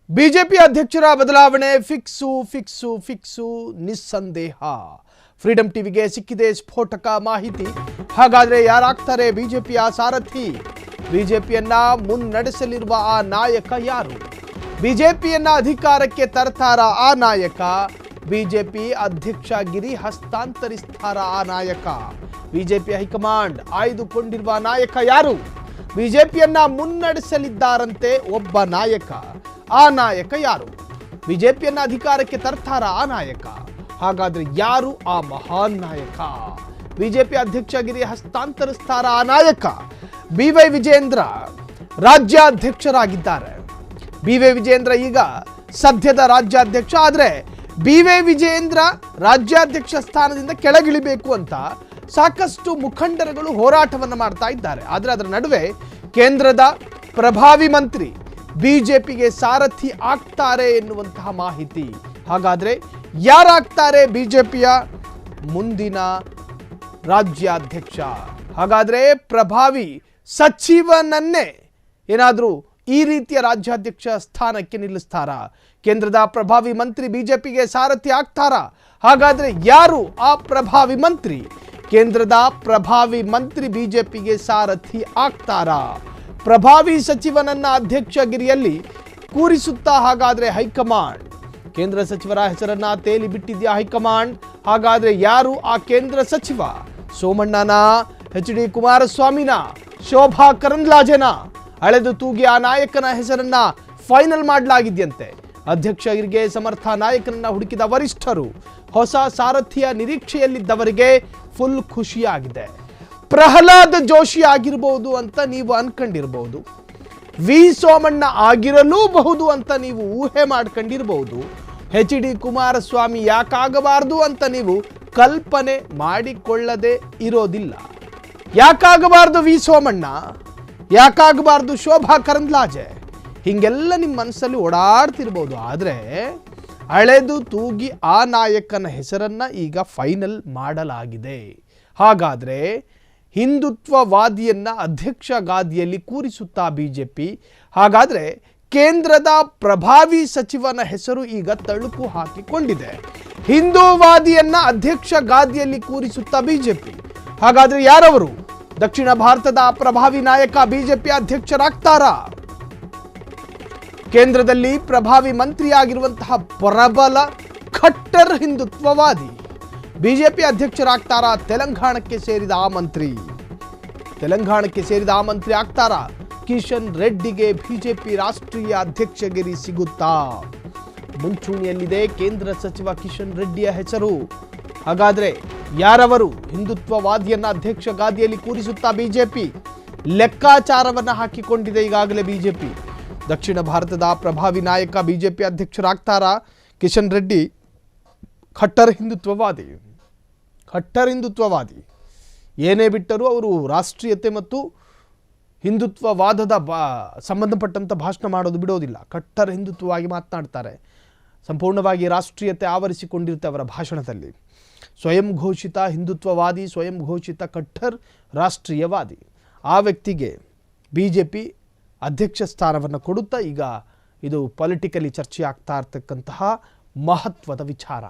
BJP ಅಧ್ಯಕ್ಷರ ಬದಲಾವಣೆ fix ನಿಸ್ಸಂದೇಹ. Freedom ಟಿವಿಗೆ ಸಿಕ್ಕಿದೆ ಸ್ಫೋಟಕ ಮಾಹಿತಿ. ಹಾಗಾದ್ರೆ ಯಾರಾಗ್ತಾರೆ ಬಿಜೆಪಿಯ ಸಾರಥಿ? ಬಿಜೆಪಿಯನ್ನ ಮುನ್ನಡೆಸಲಿರುವ ಆ ನಾಯಕ ಯಾರು? ಬಿಜೆಪಿಯನ್ನ ಅಧಿಕಾರಕ್ಕೆ ತರ್ತಾರ ಆ ನಾಯಕ? ಬಿಜೆಪಿ ಅಧ್ಯಕ್ಷಗಿರಿ ಹಸ್ತಾಂತರಿಸ್ತಾರ ಆ ನಾಯಕ? ಬಿಜೆಪಿ ಹೈಕಮಾಂಡ್ ಆಯ್ದುಕೊಂಡಿರುವ ನಾಯಕ ಯಾರು? ಬಿಜೆಪಿಯನ್ನ ಮುನ್ನಡೆಸಲಿದ್ದಾರಂತೆ ಒಬ್ಬ ನಾಯಕ. ಆ ನಾಯಕ ಯಾರು? ಬಿಜೆಪಿಯನ್ನ ಅಧಿಕಾರಕ್ಕೆ ತರ್ತಾರ ಆ ನಾಯಕ? ಹಾಗಾದ್ರೆ ಯಾರು ಆ ಮಹಾನ್ ನಾಯಕ? ಬಿಜೆಪಿ ಅಧ್ಯಕ್ಷಗಿರಿ ಹಸ್ತಾಂತರಿಸ್ತಾರ ಆ ನಾಯಕ? ಬಿ.ವೈ. ವಿಜಯೇಂದ್ರ ರಾಜ್ಯಾಧ್ಯಕ್ಷರಾಗಿದ್ದಾರೆ. ಬಿ.ವೈ. ವಿಜಯೇಂದ್ರ ಈಗ ಸದ್ಯದ ರಾಜ್ಯಾಧ್ಯಕ್ಷ. ಆದರೆ ಬಿ.ವೈ. ವಿಜಯೇಂದ್ರ ರಾಜ್ಯಾಧ್ಯಕ್ಷ ಸ್ಥಾನದಿಂದ ಕೆಳಗಿಳಿಬೇಕು ಅಂತ ಸಾಕಷ್ಟು ಮುಖಂಡರುಗಳು ಹೋರಾಟವನ್ನು ಮಾಡ್ತಾ ಇದ್ದಾರೆ. ಆದರೆ ಅದರ ನಡುವೆ ಕೇಂದ್ರದ ಪ್ರಭಾವಿ ಮಂತ್ರಿ ಬಿಜೆಪಿಗೆ ಸಾರಥಿ ಆಗ್ತಾರೆ ಎನ್ನುವಂತಹ ಮಾಹಿತಿ. ಹಾಗಾದ್ರೆ ಯಾರಾಗ್ತಾರೆ ಬಿಜೆಪಿಯ ಮುಂದಿನ ರಾಜ್ಯಾಧ್ಯಕ್ಷ? ಹಾಗಾದ್ರೆ ಪ್ರಭಾವಿ ಸಚಿವನನ್ನೇ ಏನಾದರೂ ಈ ರೀತಿಯ ರಾಜ್ಯಾಧ್ಯಕ್ಷ ಸ್ಥಾನಕ್ಕೆ ನಿಲ್ಲಿಸ್ತಾರ? ಕೇಂದ್ರದ ಪ್ರಭಾವಿ ಮಂತ್ರಿ ಬಿಜೆಪಿಗೆ ಸಾರಥಿ ಆಗ್ತಾರಾ? ಹಾಗಾದ್ರೆ ಯಾರು ಆ ಪ್ರಭಾವಿ ಮಂತ್ರಿ? ಕೇಂದ್ರದ ಪ್ರಭಾವಿ ಮಂತ್ರಿ ಬಿಜೆಪಿಗೆ ಸಾರಥಿ ಆಗ್ತಾರಾ? ಪ್ರಭಾವಿ ಸಚಿವನನ್ನ ಅಧ್ಯಕ್ಷಗಿರಿಯಲ್ಲಿ ಕೂರಿಸುತ್ತಾ ಹಾಗಾದ್ರೆ ಹೈಕಮಾಂಡ್? ಕೇಂದ್ರ ಸಚಿವರ ಹೆಸರನ್ನ ತೇಲಿ ಬಿಟ್ಟಿದ್ಯಾ ಹೈಕಮಾಂಡ್? ಹಾಗಾದ್ರೆ ಯಾರು ಆ ಕೇಂದ್ರ ಸಚಿವ? ಸೋಮಣ್ಣನ, ಎಚ್.ಡಿ. ಕುಮಾರಸ್ವಾಮಿನ, ಶೋಭಾ ಕರಂದ್ಲಾಜೆನ? ಅಳೆದು ತೂಗಿ ಆ ನಾಯಕನ ಹೆಸರನ್ನ ಫೈನಲ್ ಮಾಡಲಾಗಿದೆಯಂತೆ. ಅಧ್ಯಕ್ಷರಿಗೆ ಸಮರ್ಥ ನಾಯಕನನ್ನ ಹುಡುಕಿದ ವರಿಷ್ಠರು ಹೊಸ ಸಾರಥಿಯ ನಿರೀಕ್ಷೆಯಲ್ಲಿದ್ದವರಿಗೆ ಫುಲ್ ಖುಷಿಯಾಗಿದೆ. ಪ್ರಹ್ಲಾದ್ ಜೋಶಿ ಆಗಿರಬಹುದು ಅಂತ ನೀವು ಅನ್ಕೊಂಡಿರಬಹುದು, ವಿ ಸೋಮಣ್ಣ ಆಗಿರಲೂಬಹುದು ಅಂತ ನೀವು ಊಹೆ ಮಾಡ್ಕೊಂಡಿರಬಹುದು, ಎಚ್.ಡಿ. ಕುಮಾರಸ್ವಾಮಿ ಯಾಕಾಗಬಾರ್ದು ಅಂತ ನೀವು ಕಲ್ಪನೆ ಮಾಡಿಕೊಳ್ಳದೆ ಇರೋದಿಲ್ಲ. ಯಾಕಾಗಬಾರ್ದು ವಿ ಸೋಮಣ್ಣ? ಯಾಕಾಗಬಾರ್ದು ಶೋಭಾ ಕರಂದ್ಲಾಜೆ? ಹಿಂಗೆಲ್ಲ ನಿಮ್ಮ ಮನಸ್ಸಲ್ಲಿ ಓಡಾಡ್ತಿರ್ಬೋದು. ಆದರೆ ಅಳೆದು ತೂಗಿ ಆ ನಾಯಕನ ಹೆಸರನ್ನ ಈಗ ಫೈನಲ್ ಮಾಡಲಾಗಿದೆ. ಹಾಗಾದ್ರೆ ಹಿಂದುತ್ವವಾದಿಯನ್ನ ಅಧ್ಯಕ್ಷ ಗಾದಿಯಲ್ಲಿ ಕೂರಿಸುತ್ತಾ ಬಿಜೆಪಿ? ಹಾಗಾದ್ರೆ ಕೇಂದ್ರದ ಪ್ರಭಾವಿ ಸಚಿವನ ಹೆಸರು ಈಗ ತಳುಕು ಹಾಕಿಕೊಂಡಿದೆ. ಹಿಂದೂವಾದಿಯನ್ನ ಅಧ್ಯಕ್ಷ ಗಾದಿಯಲ್ಲಿ ಕೂರಿಸುತ್ತಾ ಬಿಜೆಪಿ. ಹಾಗಾದ್ರೆ ಯಾರವರು? ದಕ್ಷಿಣ ಭಾರತದ ಪ್ರಭಾವಿ ನಾಯಕ ಬಿಜೆಪಿ ಅಧ್ಯಕ್ಷರಾಗ್ತಾರಾ? ಕೇಂದ್ರದಲ್ಲಿ ಪ್ರಭಾವಿ ಮಂತ್ರಿಯಾಗಿರುವಂತಹ ಪ್ರಬಲ ಖಟ್ಟರ್ ಹಿಂದುತ್ವವಾದಿ ಬಿಜೆಪಿ ಅಧ್ಯಕ್ಷರಾಗ್ತಾರಾ? ತೆಲಂಗಾಣಕ್ಕೆ ಸೇರಿದ ಆ ಮಂತ್ರಿ ಆಗ್ತಾರಾ? ಕಿಶನ್ ರೆಡ್ಡಿಗೆ ಬಿಜೆಪಿ ರಾಷ್ಟ್ರೀಯ ಅಧ್ಯಕ್ಷಗಿರಿ ಸಿಗುತ್ತಾ? ಮುಂಚೂಣಿಯಲ್ಲಿದೆ ಕೇಂದ್ರ ಸಚಿವ ಕಿಶನ್ ರೆಡ್ಡಿಯ ಹೆಸರು. ಹಾಗಾದ್ರೆ ಯಾರವರು? ಹಿಂದುತ್ವವಾದಿಯನ್ನ ಅಧ್ಯಕ್ಷ ಗಾದಿಯಲ್ಲಿ ಕೂರಿಸುತ್ತಾ ಬಿಜೆಪಿ ಲೆಕ್ಕಾಚಾರವನ್ನ ಹಾಕಿಕೊಂಡಿದೆ ಈಗಾಗಲೇ ಬಿಜೆಪಿ. ದಕ್ಷಿಣ ಭಾರತದ ಪ್ರಭಾವಿ ನಾಯಕ ಬಿಜೆಪಿ ಅಧ್ಯಕ್ಷರಾಗ್ತಾರಾ? ಕಿಶನ್ ರೆಡ್ಡಿ ಖಟ್ಟರ್ ಹಿಂದುತ್ವವಾದಿ. ಏನೇ ಬಿಟ್ಟರೂ ಅವರು ರಾಷ್ಟ್ರೀಯತೆ ಮತ್ತು ಹಿಂದುತ್ವವಾದದ ಸಂಬಂಧಪಟ್ಟಂಥ ಭಾಷಣ ಮಾಡೋದು ಬಿಡೋದಿಲ್ಲ. ಖಟ್ಟರ್ ಹಿಂದುತ್ವವಾಗಿ ಮಾತನಾಡ್ತಾರೆ. ಸಂಪೂರ್ಣವಾಗಿ ರಾಷ್ಟ್ರೀಯತೆ ಆವರಿಸಿಕೊಂಡಿರುತ್ತೆ ಅವರ ಭಾಷಣದಲ್ಲಿ. ಸ್ವಯಂ ಘೋಷಿತ ಹಿಂದುತ್ವವಾದಿ, ಸ್ವಯಂ ಘೋಷಿತ ಖಟ್ಟರ್ ರಾಷ್ಟ್ರೀಯವಾದಿ. ಆ ವ್ಯಕ್ತಿಗೆ ಬಿಜೆಪಿ ಅಧ್ಯಕ್ಷ ಸ್ಥಾನವನ್ನು ಕೊಡುತ್ತಾ ಈಗ ಇದು ಪೊಲಿಟಿಕಲಿ ಚರ್ಚೆ ಆಗ್ತಾ ಇರ್ತಕ್ಕಂತಹ ಮಹತ್ವದ ವಿಚಾರ.